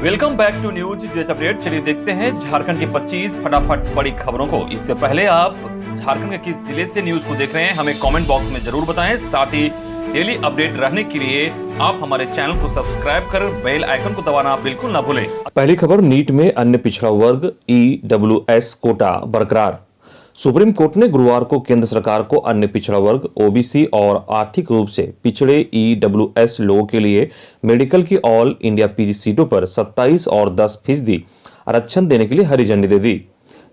Welcome back to news jet update. चलिए देखते हैं झारखंड की 25 फटाफट बड़ी खबरों को। इससे पहले आप झारखंड के किस जिले से न्यूज को देख रहे हैं हमें कमेंट बॉक्स में जरूर बताएं। साथ ही डेली अपडेट रहने के लिए आप हमारे चैनल को सब्सक्राइब कर बेल आइकन को दबाना बिल्कुल ना भूलें। पहली खबर, नीट में अन्य पिछड़ा वर्ग EWS कोटा बरकरार। सुप्रीम कोर्ट ने गुरुवार को केंद्र सरकार को अन्य पिछड़ा वर्ग OBC और आर्थिक रूप से पिछड़े EWS लोगों के लिए मेडिकल की ऑल इंडिया PG सीटों पर 27 और 10% आरक्षण देने के लिए हरी झंडी दे दी।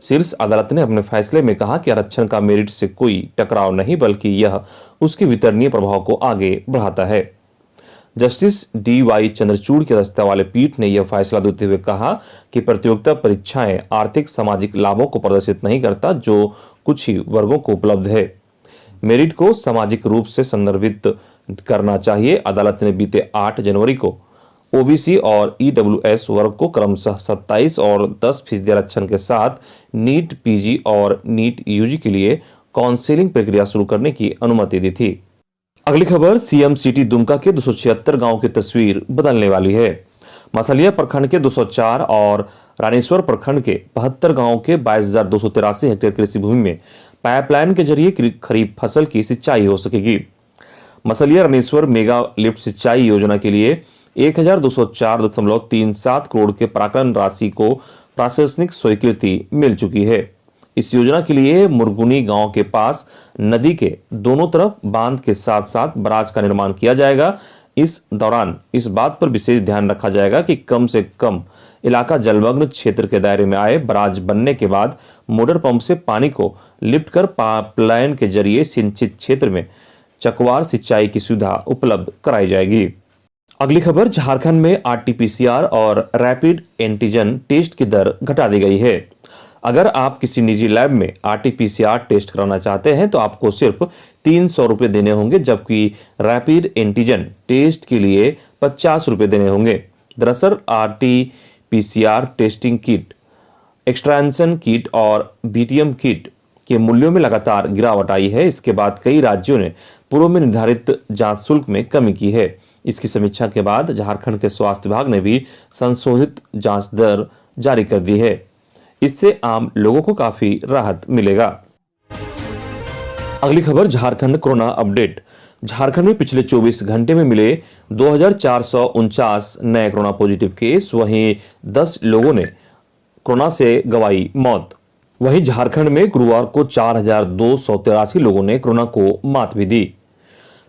शीर्ष अदालत ने अपने फैसले में कहा कि आरक्षण का मेरिट से कोई टकराव नहीं, बल्कि यह उसके वितरणीय प्रभाव को आगे बढ़ाता है। जस्टिस DY चंद्रचूड़ की अध्यक्षता वाले पीठ ने यह फैसला देते हुए कहा कि प्रतियोगिता परीक्षाएं आर्थिक सामाजिक लाभों को प्रदर्शित नहीं करता जो कुछ ही वर्गों को उपलब्ध है। मेरिट को सामाजिक रूप से संदर्भित करना चाहिए। अदालत ने बीते 8 जनवरी को OBC और EWS वर्ग को क्रमशः 27 और 10% आरक्षण के साथ नीट PG और नीट UG के लिए काउंसिलिंग प्रक्रिया शुरू करने की अनुमति दी थी। अगली खबर, CM सिटी दुमका के 276 गांव की तस्वीर बदलने वाली है। मसलिया प्रखंड के 204 और रानीश्वर प्रखंड के 72 गांवों के 22,283 हेक्टेयर कृषि भूमि में पाइपलाइन के जरिए खरीफ फसल की सिंचाई हो सकेगी। मसलिया रानीश्वर मेगा लिफ्ट सिंचाई योजना के लिए 1,204.37 करोड़ के प्राकलन राशि को प्रशासनिक स्वीकृति मिल चुकी है। इस योजना के लिए मुरगुनी गांव के पास नदी के दोनों तरफ बांध के साथ साथ बराज का निर्माण किया जाएगा। इस दौरान इस बात पर विशेष ध्यान रखा जाएगा कि कम से कम इलाका जलमग्न क्षेत्र के दायरे में आए। बराज बनने के बाद मोटर पंप से पानी को लिफ्ट कर पाइपलाइन के जरिए सिंचित क्षेत्र में चकवार सिंचाई की सुविधा उपलब्ध कराई जाएगी। अगली खबर, झारखंड में RT-PCR और रैपिड एंटीजन टेस्ट की दर घटा दी गई है। अगर आप किसी निजी लैब में RT-PCR टेस्ट कराना चाहते हैं तो आपको सिर्फ 300 रुपये देने होंगे, जबकि रैपिड एंटीजन टेस्ट के लिए 50 रुपये देने होंगे। दरअसल RT-PCR testing kit, extraction kit और BTM किट के मूल्यों में लगातार गिरावट आई है। इसके बाद कई राज्यों ने पूर्व में निर्धारित जांच शुल्क में कमी की है। इसकी समीक्षा के बाद झारखंड के स्वास्थ्य विभाग ने भी संशोधित जांच दर जारी कर दी है। इससे आम लोगों को काफी राहत मिलेगा। अगली खबर, झारखंड कोरोना अपडेट। झारखंड में पिछले 24 घंटे में मिले 2,449 नए कोरोना पॉजिटिव केस, वहीं 10 लोगों ने कोरोना से गंवाई मौत। वहीं झारखंड में गुरुवार को 4,283 लोगों ने कोरोना को मात भी दी।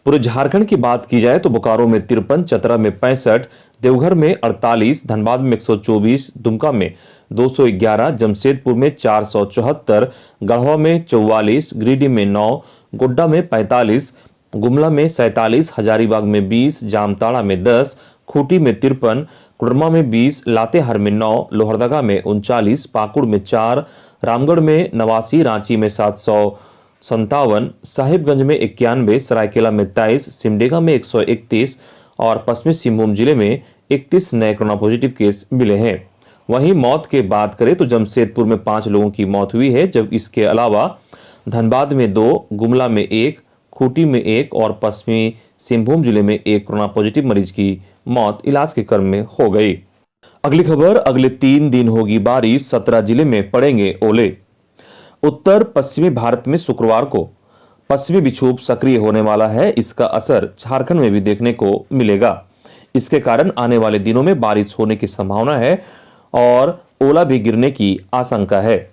पूरे झारखंड की बात की जाए तो बोकारो में 53, चतरा में 65, देवघर में 48, धनबाद में 124, दुमका में 211, जमशेदपुर में 474, गढ़वा में 44, गिरिडीह में 9, गोड्डा में 45, गुमला में 47, हजारीबाग में 20, जामताड़ा में 10, खूंटी में 53, कोडरमा में 20, लातेहार में 9, लोहरदगा में 39, पाकुड़ में 4, रामगढ़ में 89, रांची में 757, साहिबगंज में 91, सरायकेला में 23, सिमडेगा में 131 और पश्चिमी सिंहभूम जिले में 31 नए कोरोना पॉजिटिव केस मिले हैं। वहीं मौत के बात करें तो जमशेदपुर में 5 लोगों की मौत हुई है, जब इसके अलावा धनबाद में 2, गुमला में 1, खूंटी में 1 और पश्चिमी सिंहभूम जिले में 1 कोरोना पॉजिटिव मरीज की मौत इलाज के क्रम में हो गई। अगली खबर, अगले 3 दिन होगी बारिश, 17 जिले में पड़ेंगे ओले। उत्तर पश्चिमी भारत में शुक्रवार को पश्चिमी विक्षोभ सक्रिय होने वाला है। इसका असर झारखंड में भी देखने को मिलेगा। इसके कारण आने वाले दिनों में बारिश होने की संभावना है और ओला भी गिरने की आशंका है।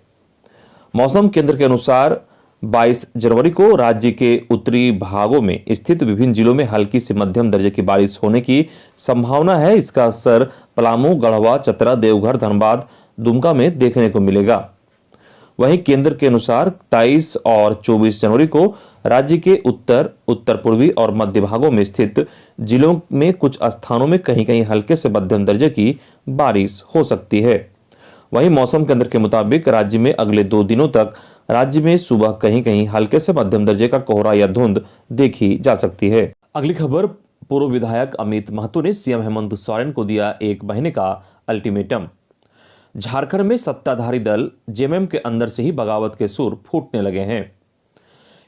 मौसम केंद्र के अनुसार 22 जनवरी को राज्य के उत्तरी भागों में स्थित विभिन्न जिलों में हल्की से मध्यम दर्जे की बारिश होने की संभावना है। इसका असर पलामू, गढ़वा, चतरा, देवघर, धनबाद, दुमका में देखने को मिलेगा। वहीं केंद्र के अनुसार 23 और 24 जनवरी को राज्य के उत्तर, उत्तर पूर्वी और मध्य भागों में स्थित जिलों में कुछ स्थानों में कहीं कहीं हल्के से मध्यम दर्जे की बारिश हो सकती है। वहीं मौसम केंद्र के मुताबिक राज्य में अगले 2 दिनों तक राज्य में सुबह कहीं कहीं हल्के से मध्यम दर्जे का कोहरा या धुंध देखी जा सकती है। अगली खबर, पूर्व विधायक अमित महतो ने CM हेमंत सोरेन को दिया 1 महीने का अल्टीमेटम। झारखंड में सत्ताधारी दल JMM के अंदर से ही बगावत के सुर फूटने लगे हैं।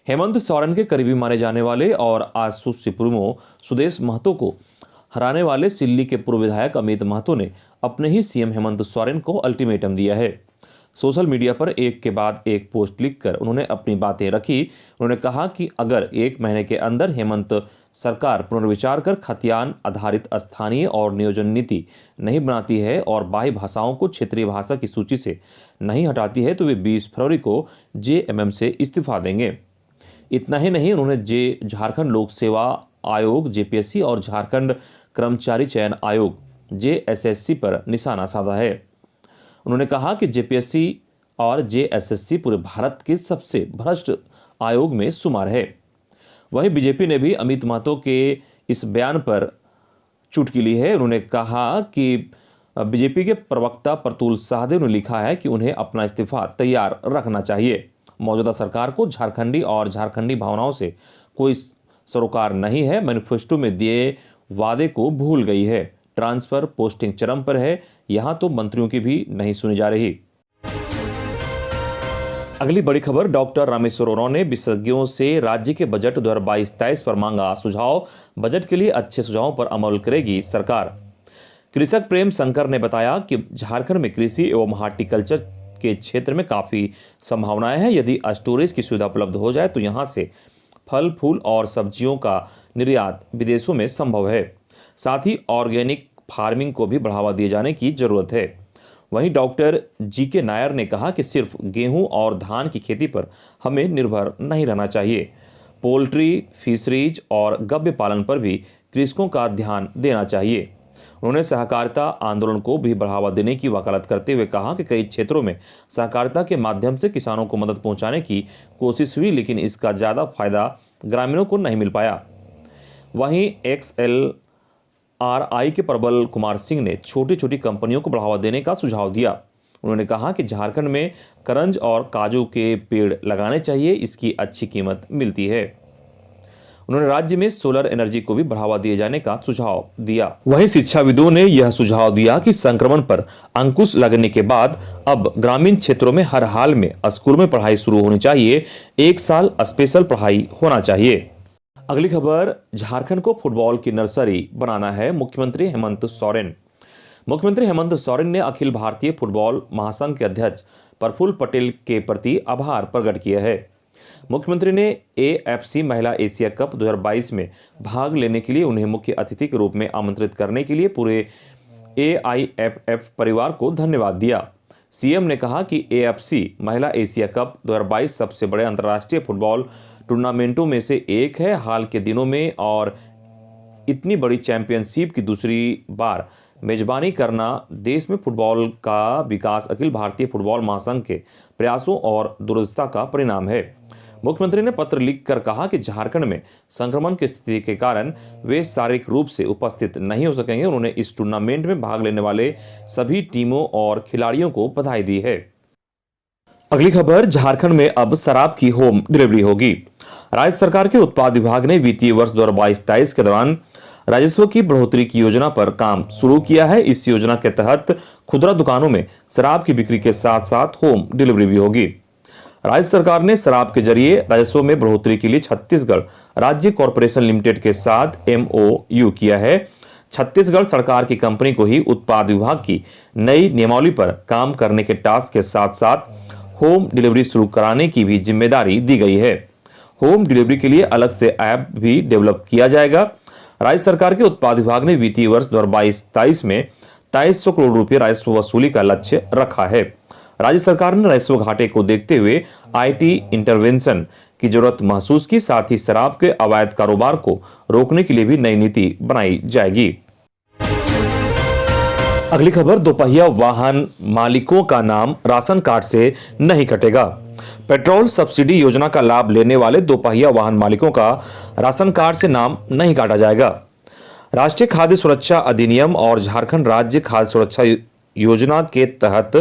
हेमंत सोरेन के करीबी माने जाने वाले और आसु सुप्रीमो सुदेश महतो को हराने वाले सिल्ली के पूर्व विधायक अमित महतो ने अपने ही सीएम हेमंत सोरेन को अल्टीमेटम दिया है। सोशल मीडिया पर एक के बाद एक पोस्ट लिखकर उन्होंने अपनी बातें रखी। उन्होंने कहा कि अगर 1 महीने के अंदर हेमंत सरकार पुनर्विचार कर खतियान आधारित स्थानीय और नियोजन नीति नहीं बनाती है और बाह्य भाषाओं को क्षेत्रीय भाषा की सूची से नहीं हटाती है तो वे 20 फरवरी को जेएमएम से इस्तीफा देंगे। इतना ही नहीं, उन्होंने झारखंड लोक सेवा आयोग जेपीएससी और झारखंड कर्मचारी चयन आयोग जेएसएससी पर निशाना साधा है। उन्होंने कहा कि जेपीएससी और जेएसएससी पूरे भारत के सबसे भ्रष्ट आयोग में शुमार है। वहीं बीजेपी ने भी अमित महतो के इस बयान पर चुटकी ली है। उन्होंने कहा कि बीजेपी के प्रवक्ता प्रतुल साहदेव ने लिखा है कि उन्हें अपना इस्तीफा तैयार रखना चाहिए। मौजूदा सरकार को झारखंडी और झारखंडी भावनाओं से कोई सरोकार नहीं है। मैनिफेस्टो में दिए वादे को भूल गई है। ट्रांसफर पोस्टिंग चरम पर है। यहां तो मंत्रियों की भी नहीं सुनी जा रही। अगली बड़ी खबर, डॉक्टर रामेश्वर उरांव ने विशेषज्ञों से राज्य के बजट 2022-23 पर मांगा सुझाव। बजट के लिए अच्छे सुझावों पर अमल करेगी सरकार। कृषक प्रेम शंकर ने बताया कि झारखंड में कृषि एवं हार्टिकल्चर के क्षेत्र में काफी संभावनाएं हैं। यदि स्टोरेज की सुविधा उपलब्ध हो जाए तो यहां से फल फूल और सब्जियों का निर्यात विदेशों में संभव है। साथ ही ऑर्गेनिक फार्मिंग को भी बढ़ावा दिए जाने की जरूरत है। वहीं डॉक्टर जीके नायर ने कहा कि सिर्फ गेहूं और धान की खेती पर हमें निर्भर नहीं रहना चाहिए। पोल्ट्री, फिशरीज और गव्य पालन पर भी कृषकों का ध्यान देना चाहिए। उन्होंने सहकारिता आंदोलन को भी बढ़ावा देने की वकालत करते हुए कहा कि कई क्षेत्रों में सहकारिता के माध्यम से किसानों को मदद पहुंचाने की कोशिश हुई, लेकिन इसका ज़्यादा फायदा ग्रामीणों को नहीं मिल पाया। वहीं XLRI के प्रबल कुमार सिंह ने छोटी छोटी कंपनियों को बढ़ावा देने का सुझाव दिया। उन्होंने कहा कि झारखंड में करंज और काजू के पेड़ लगाने चाहिए, इसकी अच्छी कीमत मिलती है। उन्होंने राज्य में सोलर एनर्जी को भी बढ़ावा दिए जाने का सुझाव दिया। वहीं शिक्षाविदों ने यह सुझाव दिया कि संक्रमण पर अंकुश लगने के बाद अब ग्रामीण क्षेत्रों में हर हाल में स्कूल में पढ़ाई शुरू होनी चाहिए। 1 साल स्पेशल पढ़ाई होना चाहिए। अगली खबर, झारखंड को फुटबॉल की नर्सरी बनाना है मुख्यमंत्री हेमंत सोरेन। मुख्यमंत्री हेमंत सोरेन ने अखिल भारतीय फुटबॉल महासंघ के अध्यक्ष प्रफुल्ल पटेल के प्रति आभार प्रकट किया है। मुख्यमंत्री ने AFC महिला एशिया कप 2022 में भाग लेने के लिए उन्हें मुख्य अतिथि के रूप में आमंत्रित करने के लिए पूरे AIFF परिवार को धन्यवाद दिया। सीएम ने कहा कि AFC महिला एशिया कप 2022 सबसे बड़े अंतर्राष्ट्रीय फुटबॉल टूर्नामेंटों में से एक है हाल के दिनों में, और इतनी बड़ी चैंपियनशिप की दूसरी बार मेजबानी करना देश में फुटबॉल का विकास अखिल भारतीय फुटबॉल महासंघ के प्रयासों और दूरदर्शिता का परिणाम है। मुख्यमंत्री ने पत्र लिखकर कहा कि झारखंड में संक्रमण की स्थिति के कारण वे शारीरिक रूप से उपस्थित नहीं हो सकेंगे। उन्होंने इस टूर्नामेंट में भाग लेने वाले सभी टीमों और खिलाड़ियों को बधाई दी है। अगली खबर, झारखंड में अब शराब की होम डिलीवरी होगी। राज्य सरकार के उत्पाद विभाग ने वित्तीय वर्ष 2022-23 के दौरान राजस्व की बढ़ोतरी की योजना पर काम शुरू किया है। इस योजना के तहत खुदरा दुकानों में शराब की बिक्री के साथ साथ होम डिलीवरी भी होगी। राज्य सरकार ने शराब के जरिए राजस्व में बढ़ोतरी के लिए छत्तीसगढ़ राज्य कॉरपोरेशन लिमिटेड के साथ MOU किया है। छत्तीसगढ़ सरकार की कंपनी को ही उत्पाद विभाग की नई नियमावली पर काम करने के टास्क के साथ साथ होम डिलीवरी शुरू कराने की भी जिम्मेदारी दी गई है। होम डिलीवरी के लिए अलग से ऐप भी डेवलप किया जाएगा। राज्य सरकार के उत्पाद विभाग ने वित्तीय वर्ष 2022-23 में 2300 करोड़ रुपए राजस्व वसूली का लक्ष्य रखा है। राज्य सरकार ने राजस्व घाटे को देखते हुए IT इंटरवेंशन की जरूरत महसूस की। साथ ही शराब के अवैध कारोबार को रोकने के लिए भी नई नीति बनाई जाएगी। अगली खबर, दोपहिया वाहन मालिकों का नाम राशन कार्ड से नहीं कटेगा। पेट्रोल सब्सिडी योजना का लाभ लेने वाले दोपहिया वाहन मालिकों का राशन कार्ड से नाम नहीं काटा जाएगा। राष्ट्रीय खाद्य सुरक्षा अधिनियम और झारखंड राज्य खाद्य सुरक्षा योजना के तहत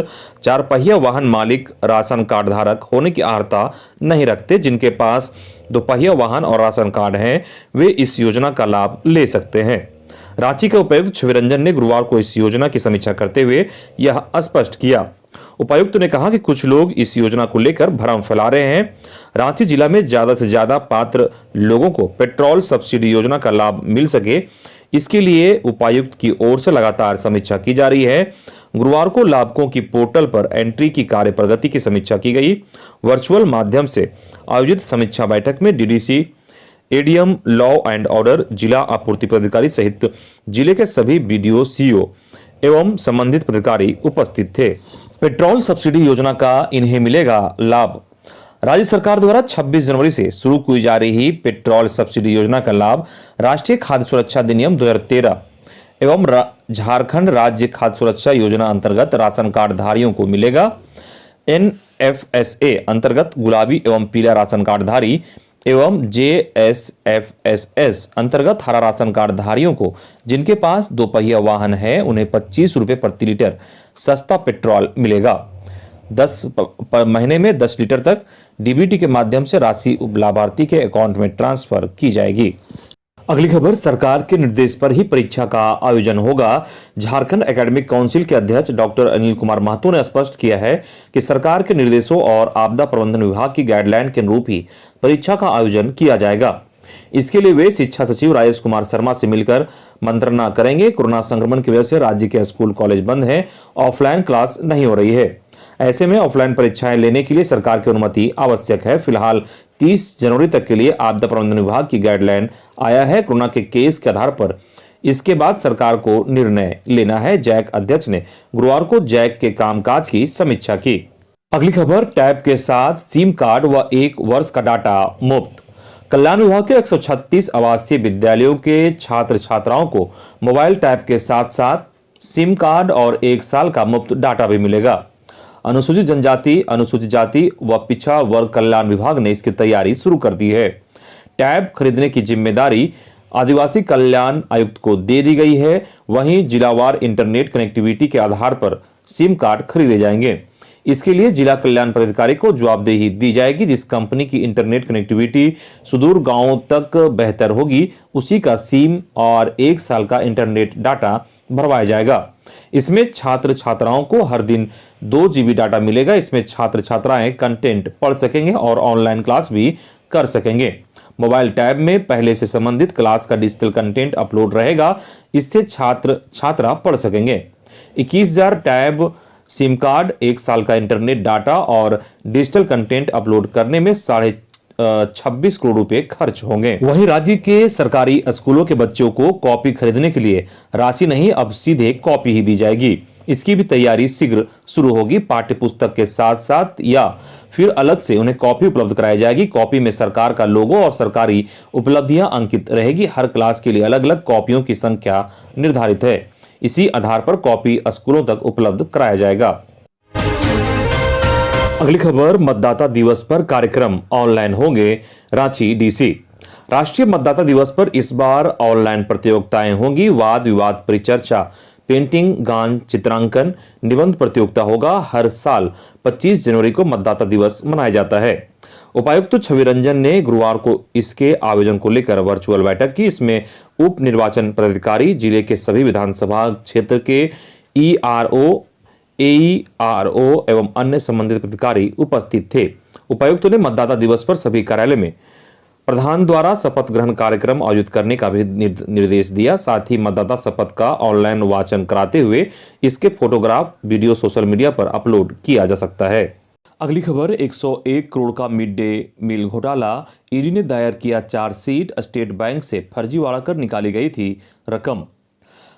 4 पहिया वाहन मालिक राशन कार्ड धारक होने की अर्हता नहीं रखते। जिनके पास 2 पहिया वाहन और राशन कार्ड हैं, वे इस योजना का लाभ ले सकते हैं। रांची के उपायुक्त छविरंजन ने गुरुवार को इस योजना की समीक्षा करते हुए यह स्पष्ट किया। उपायुक्त ने कहा कि कुछ लोग इस योजना को लेकर भ्रम फैला रहे हैं। रांची जिला में ज्यादा से ज्यादा पात्र लोगों को पेट्रोल सब्सिडी योजना का लाभ मिल सके, इसके लिए उपायुक्त की ओर से लगातार समीक्षा की जा रही है। गुरुवार को लाभुकों की पोर्टल पर एंट्री की कार्य प्रगति की समीक्षा की गई। वर्चुअल माध्यम से आयोजित समीक्षा बैठक में DDC, ADM, law and order, जिला आपूर्ति पदाधिकारी सहित जिले के सभी बीडीओ, सीओ एवं संबंधित पदाधिकारी उपस्थित थे। पेट्रोल सब्सिडी योजना का इन्हें मिलेगा लाभ। राज्य सरकार द्वारा 26 जनवरी से शुरू की जा रही पेट्रोल सब्सिडी योजना का लाभ राष्ट्रीय खाद्य सुरक्षा अधिनियम 2013 एवं झारखंड राज्य खाद्य सुरक्षा योजना अंतर्गत राशन कार्ड धारियों को मिलेगा। NFSA अंतर्गत गुलाबी एवं पीला राशन कार्ड धारी एवं JSFSS अंतर्गत हरा राशन कार्ड धारियों को जिनके पास दोपहिया वाहन है उन्हें 25 रुपए प्रति लीटर सस्ता पेट्रोल मिलेगा। 10 महीने में 10 लीटर तक डीबीटी के माध्यम से राशि लाभार्थी के अकाउंट में ट्रांसफर की जाएगी। अगली खबर, सरकार के निर्देश पर ही परीक्षा का आयोजन होगा। झारखंड एकेडमिक काउंसिल के अध्यक्ष डॉक्टर अनिल कुमार महतो ने स्पष्ट किया है कि सरकार के निर्देशों और आपदा प्रबंधन विभाग की गाइडलाइन के अनुरूप ही परीक्षा का आयोजन किया जाएगा। इसके लिए वे शिक्षा सचिव राजेश कुमार शर्मा से मिलकर मंत्रणा करेंगे। कोरोना संक्रमण की वजह से राज्य के स्कूल कॉलेज बंद हैं, ऑफलाइन क्लास नहीं हो रही है। ऐसे में ऑफलाइन परीक्षाएं लेने के लिए सरकार की अनुमति आवश्यक है। फिलहाल 30 जनवरी तक के लिए आपदा प्रबंधन विभाग की गाइडलाइन आया है। कोरोना के केस के आधार पर इसके बाद सरकार को निर्णय लेना है। जैक अध्यक्ष ने गुरुवार को जैक के कामकाज की समीक्षा की। अगली खबर, टैब के साथ सिम कार्ड व 1 वर्ष का डाटा मुफ्त। कल्याण विभाग के 136 आवासीय विद्यालयों के छात्र छात्राओं को मोबाइल टैब के साथ साथ सिम कार्ड और 1 साल का मुफ्त डाटा भी मिलेगा। अनुसूचित जनजाति, अनुसूचित जाति व पिछड़ा वर्ग कल्याण विभाग ने इसकी तैयारी शुरू कर दी है। टैब खरीदने की जिम्मेदारी आदिवासी कल्याण आयुक्त को दे दी गई है। वहीं जिलावार इंटरनेट कनेक्टिविटी के आधार पर सिम कार्ड खरीदे जाएंगे। इसके लिए जिला कल्याण पदाधिकारी को जवाबदेही दी जाएगी। जिस कंपनी की इंटरनेट कनेक्टिविटी सुदूर गांवों तक बेहतर होगी उसी का सिम और 1 साल का इंटरनेट डाटा भरवाया जाएगा। इसमें छात्र छात्राओं को हर दिन 2 GB डाटा मिलेगा। इसमें छात्र छात्राएं कंटेंट पढ़ सकेंगे और ऑनलाइन क्लास भी कर सकेंगे। मोबाइल टैब में पहले से संबंधित क्लास का डिजिटल कंटेंट अपलोड रहेगा। इससे छात्र छात्रा पढ़ सकेंगे। 21,000 टैब, सिम कार्ड, 1 साल का इंटरनेट डाटा और डिजिटल कंटेंट अपलोड करने में 26 करोड़ रुपए खर्च होंगे। वहीं राज्य के सरकारी स्कूलों के बच्चों को कॉपी खरीदने के लिए राशि नहीं, अब सीधे कॉपी ही दी जाएगी। इसकी भी तैयारी शीघ्र शुरू होगी। पाठ्य पुस्तक के साथ साथ या फिर अलग से उन्हें कॉपी उपलब्ध कराई जाएगी। कॉपी में सरकार का लोगो और सरकारी उपलब्धियां अंकित रहेगी। हर क्लास के लिए अलग अलग कॉपियों की संख्या निर्धारित है। इसी आधार पर कॉपी स्कूलों तक उपलब्ध कराया जाएगा। अगली खबर, मतदाता दिवस पर कार्यक्रम ऑनलाइन होंगे। रांची डीसी। राष्ट्रीय मतदाता दिवस पर इस बार ऑनलाइन प्रतियोगिताएं होंगी। वाद विवाद, परिचर्चा, पेंटिंग, गान, चित्रांकन, निबंध प्रतियोगिता होगा। हर साल 25 जनवरी को मतदाता दिवस मनाया जाता है। उपायुक्त छवि रंजन ने गुरुवार को इसके आयोजन को लेकर वर्चुअल बैठक की। इसमें उप निर्वाचन पदाधिकारी, जिले के सभी विधानसभा क्षेत्र के ERO, AERO एवं अन्य संबंधित अधिकारी उपस्थित थे। उपायुक्त ने मतदाता दिवस पर सभी कार्यालय में प्रधान द्वारा शपथ ग्रहण कार्यक्रम आयोजित करने का भी निर्देश दिया। साथ ही मतदाता शपथ का ऑनलाइन वाचन कराते हुए इसके फोटोग्राफ, वीडियो सोशल मीडिया पर अपलोड किया जा सकता है। अगली खबर, 101 करोड़ का मिड डे मील घोटाला। ईडी ने दायर किया चार्जशीट। स्टेट बैंक से फर्जीवाड़ा कर निकाली गई थी रकम।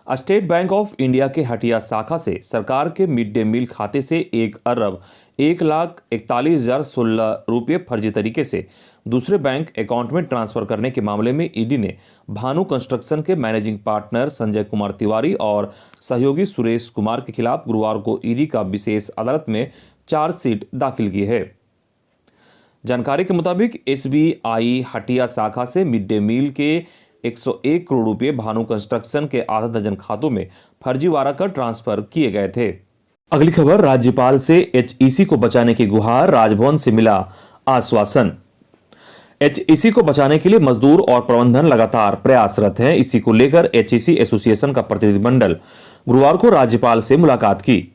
स्टेट बैंक ऑफ इंडिया के हटिया शाखा से सरकार के मिड डे मील खाते से 1,41,41,016 रुपये फर्जी तरीके से दूसरे बैंक अकाउंट में ट्रांसफर करने के मामले में ईडी ने भानु कंस्ट्रक्शन के मैनेजिंग पार्टनर संजय कुमार तिवारी और सहयोगी सुरेश कुमार के खिलाफ गुरुवार को ईडी का विशेष अदालत में चार्जशीट दाखिल की है। जानकारी के मुताबिक SBI हटिया शाखा से मिड डे मील के 101 करोड़ रुपए भानु कंस्ट्रक्शन के आधा दर्जन खातों में फर्जीवाड़ा कर ट्रांसफर किए गए थे। अगली खबर, राज्यपाल से HEC को बचाने की गुहार। राजभवन से मिला आश्वासन। HEC को बचाने के लिए मजदूर और प्रबंधन लगातार प्रयासरत हैं। इसी को लेकर HEC एसोसिएशन का प्रतिनिधिमंडल गुरुवार को राज्यपाल से मुलाकात की,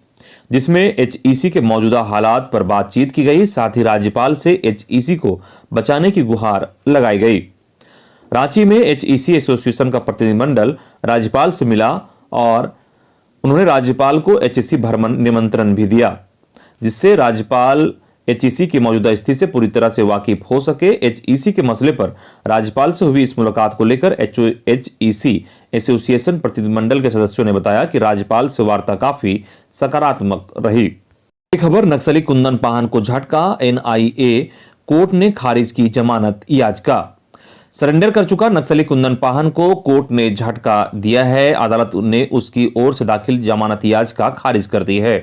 जिसमें HEC के मौजूदा हालात पर बातचीत की गई। साथ ही राज्यपाल से HEC को बचाने की गुहार लगाई गई। रांची में एचईसी एसोसिएशन का प्रतिनिधिमंडल राज्यपाल से मिला और उन्होंने राज्यपाल को एचईसी भ्रमण निमंत्रण भी दिया, जिससे राज्यपाल एचईसी की मौजूदा स्थिति से पूरी तरह से वाकिफ हो सके। एचईसी के मसले पर राज्यपाल से हुई इस मुलाकात को लेकर एचईसी एसोसिएशन प्रतिनिधिमंडल के सदस्यों ने बताया कि राज्यपाल से वार्ता काफी सकारात्मक रही। खबर, नक्सली कुंदन पाहन को झटका, एनआईए कोर्ट ने खारिज की जमानत याचिका। सरेंडर कर चुका नक्सली कुंदन पाहन को कोर्ट ने झटका दिया है। अदालत ने उसकी ओर से दाखिल जमानत याचिका खारिज कर दी है।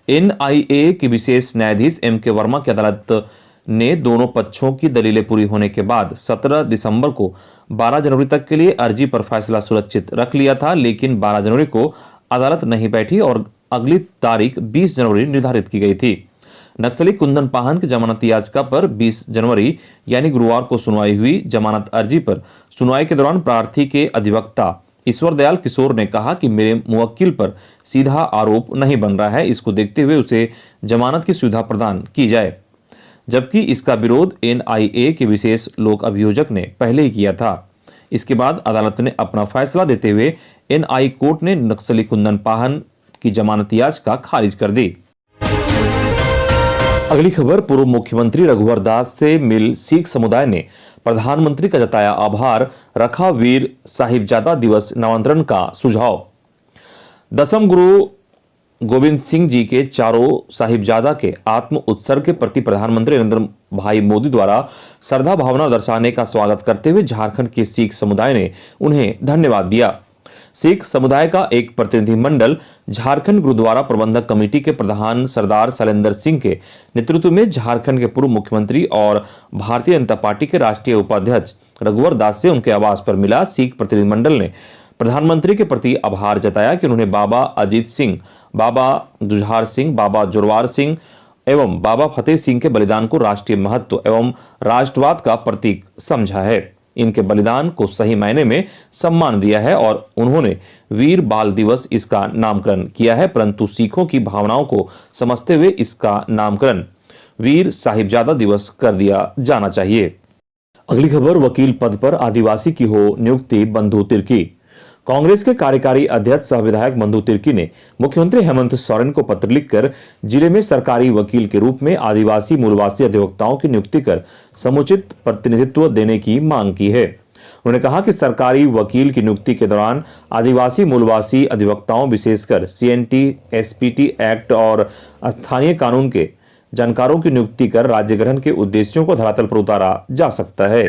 एनआईए के विशेष न्यायाधीश एम.के. वर्मा की अदालत ने दोनों पक्षों की दलीलें पूरी होने के बाद 17 दिसंबर को 12 जनवरी तक के लिए अर्जी पर फैसला सुरक्षित रख लिया था, लेकिन 12 जनवरी को अदालत नहीं बैठी और अगली तारीख 20 जनवरी निर्धारित की गई थी। नक्सली कुंदन पाहन की जमानत याचिका पर 20 जनवरी यानी गुरुवार को सुनवाई हुई। जमानत अर्जी पर सुनवाई के दौरान प्रार्थी के अधिवक्ता ईश्वर दयाल किशोर ने कहा कि मेरे मुवक्किल पर सीधा आरोप नहीं बन रहा है, इसको देखते हुए उसे जमानत की सुविधा प्रदान की जाए, जबकि इसका विरोध एनआईए के विशेष लोक अभियोजक ने पहले ही किया था। इसके बाद अदालत ने अपना फैसला देते हुए एनआई कोर्ट ने नक्सली कुंदन पाहन की जमानत याचिका खारिज कर दी। अगली खबर, पूर्व मुख्यमंत्री रघुवर दास से मिल सिख समुदाय ने प्रधानमंत्री का जताया आभार, रखा वीर साहिबजादा दिवस नामांतरण का सुझाव। दसम गुरु गोविंद सिंह जी के चारों साहिबजादा के आत्म उत्सर्ग के प्रति प्रधानमंत्री नरेंद्र भाई मोदी द्वारा श्रद्धा भावना दर्शाने का स्वागत करते हुए झारखंड के सिख समुदाय ने उन्हें धन्यवाद दिया। सिख समुदाय का एक प्रतिनिधिमंडल झारखंड गुरुद्वारा प्रबंधक कमेटी के प्रधान सरदार शैलेंद्र सिंह के नेतृत्व में झारखंड के पूर्व मुख्यमंत्री और भारतीय जनता पार्टी के राष्ट्रीय उपाध्यक्ष रघुवर दास से उनके आवास पर मिला। सिख प्रतिनिधिमंडल ने प्रधानमंत्री के प्रति आभार जताया कि उन्होंने बाबा अजीत सिंह, बाबा जुझार सिंह, बाबा जोरवार सिंह एवं बाबा फतेह सिंह के बलिदान को राष्ट्रीय महत्व एवं राष्ट्रवाद का प्रतीक समझा है। इनके बलिदान को सही मायने में सम्मान दिया है और उन्होंने वीर बाल दिवस इसका नामकरण किया है, परंतु सिखों की भावनाओं को समझते हुए इसका नामकरण वीर साहिबजादा दिवस कर दिया जाना चाहिए। अगली खबर, वकील पद पर आदिवासी की हो नियुक्ति, बंधु तिर्की। कांग्रेस के कार्यकारी अध्यक्ष सह विधायक बंधु तिर्की ने मुख्यमंत्री हेमंत सोरेन को पत्र लिखकर जिले में सरकारी वकील के रूप में आदिवासी मूलवासी अधिवक्ताओं की नियुक्ति कर समुचित प्रतिनिधित्व देने की मांग की है। उन्होंने कहा कि सरकारी वकील की नियुक्ति के दौरान आदिवासी मूलवासी अधिवक्ताओं, विशेषकर सीएनटी, एसपीटी एक्ट और स्थानीय कानून के जानकारों की नियुक्ति कर राज्य गठन के उद्देश्यों को धरातल पर उतारा जा सकता है।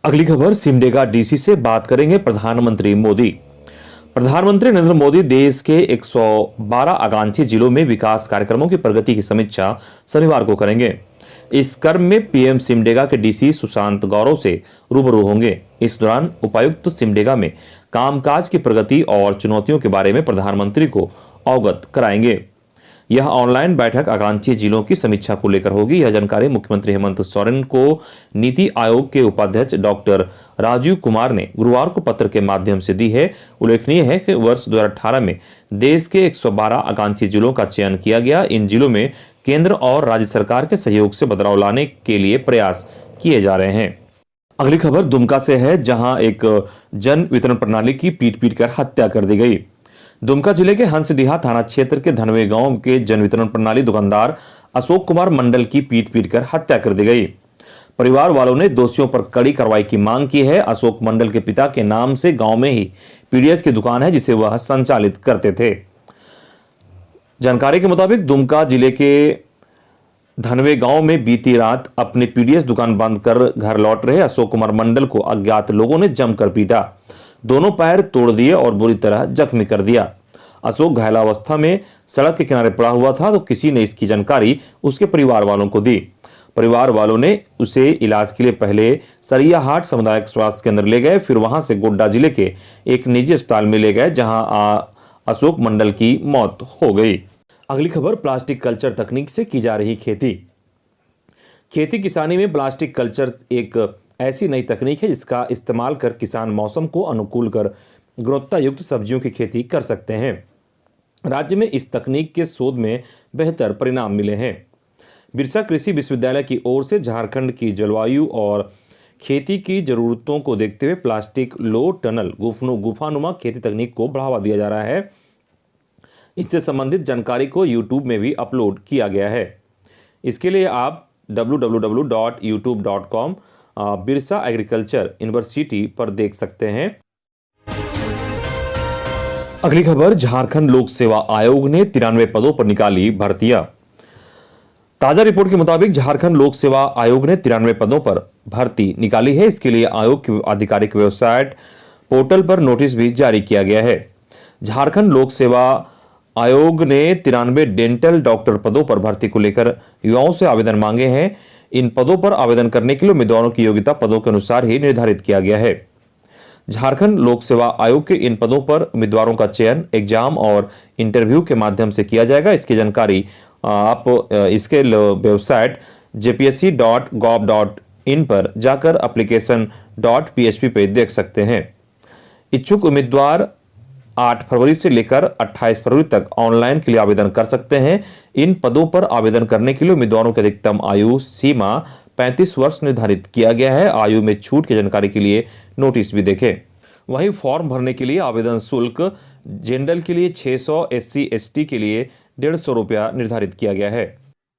अगली खबर, सिमडेगा डीसी से बात करेंगे प्रधानमंत्री मोदी। प्रधानमंत्री नरेंद्र मोदी देश के 112 आकांक्षी जिलों में विकास कार्यक्रमों की प्रगति की समीक्षा शनिवार को करेंगे। इस क्रम में पीएम सिमडेगा के डीसी सुशांत गौरव से रूबरू होंगे। इस दौरान उपायुक्त सिमडेगा में कामकाज की प्रगति और चुनौतियों के बारे में प्रधानमंत्री को अवगत कराएंगे। यह ऑनलाइन बैठक आकांक्षी जिलों की समीक्षा को लेकर होगी। यह जानकारी मुख्यमंत्री हेमंत सोरेन को नीति आयोग के उपाध्यक्ष डॉक्टर राजीव कुमार ने गुरुवार को पत्र के माध्यम से दी है। उल्लेखनीय है कि वर्ष 2018 में देश के 112 आकांक्षी जिलों का चयन किया गया। इन जिलों में केंद्र और राज्य सरकार के सहयोग से बदलाव लाने के लिए प्रयास किए जा रहे हैं। अगली खबर दुमका से है, जहां एक जन वितरण प्रणाली की पीट कर हत्या कर दी गई। दुमका जिले के हंसडीहा थाना क्षेत्र के धनवे गांव के जन वितरण प्रणाली दुकानदार अशोक कुमार मंडल की पीट कर हत्या कर दी गई। परिवार वालों ने दोषियों पर कड़ी कार्रवाई की मांग की है। अशोक मंडल के पिता के नाम से गांव में ही पीडीएस की दुकान है, जिसे वह संचालित करते थे। जानकारी के मुताबिक दुमका जिले के धनवे गांव में बीती रात अपनी पीडीएस दुकान बंद कर घर लौट रहे अशोक कुमार मंडल को अज्ञात लोगों ने जमकर पीटा, दोनों पैर तोड़ दिए और बुरी तरह जख्मी कर दिया। अशोक घायलावस्था में सड़क के किनारे पड़ा हुआ था, तो किसी ने इसकी जानकारी उसके परिवार वालों को दी। परिवार वालों ने उसे इलाज के लिए पहले सरियाहाट सामुदायिक स्वास्थ्य केंद्र ले गए, फिर वहां से गोड्डा जिले के एक निजी अस्पताल में ले गए, जहां अशोक मंडल की मौत हो गई। अगली खबर, प्लास्टिक कल्चर तकनीक से की जा रही खेती। खेती किसानी में प्लास्टिक कल्चर एक ऐसी नई तकनीक है जिसका इस्तेमाल कर किसान मौसम को अनुकूल कर गुणवत्ता युक्त सब्जियों की खेती कर सकते हैं। राज्य में इस तकनीक के शोध में बेहतर परिणाम मिले हैं। बिरसा कृषि विश्वविद्यालय की ओर से झारखंड की जलवायु और खेती की जरूरतों को देखते हुए प्लास्टिक लो टनल गुफानुमा खेती तकनीक को बढ़ावा दिया जा रहा है। इससे संबंधित जानकारी को YouTube में भी अपलोड किया गया है। इसके लिए आप www.youtube.com बिरसा एग्रीकल्चर यूनिवर्सिटी पर देख सकते हैं। अगली खबर, झारखंड लोक सेवा आयोग ने 93 पदों पर निकाली भर्तियां। ताजा रिपोर्ट के मुताबिक झारखंड लोक सेवा आयोग ने 93 पदों पर भर्ती निकाली है। इसके लिए आयोग की आधिकारिक वेबसाइट पोर्टल पर नोटिस भी जारी किया गया है। झारखंड लोक सेवा आयोग ने 93 डेंटल डॉक्टर पदों पर भर्ती को लेकर युवाओं से आवेदन मांगे हैं। इन पदों पर आवेदन करने के लिए उम्मीदवारों की योग्यता पदों के अनुसार ही निर्धारित किया गया है। झारखंड लोक सेवा आयोग के इन पदों पर उम्मीदवारों का चयन एग्जाम और इंटरव्यू के माध्यम से किया जाएगा। इसकी जानकारी आप इसके वेबसाइट jpsc.gov.in पर जाकर application.php पे देख सकते हैं। इच्छुक उम्मीदवार 8 फरवरी से लेकर 28 फरवरी तक ऑनलाइन के लिए आवेदन कर सकते हैं। इन पदों पर आवेदन करने के लिए उम्मीदवारों की अधिकतम आयु सीमा 35 वर्ष निर्धारित किया गया है। आयु में छूट की जानकारी के लिए नोटिस भी देखें। वहीं फॉर्म भरने के लिए आवेदन शुल्क जनरल के लिए 600, SC ST के लिए 150 रुपया निर्धारित किया गया है।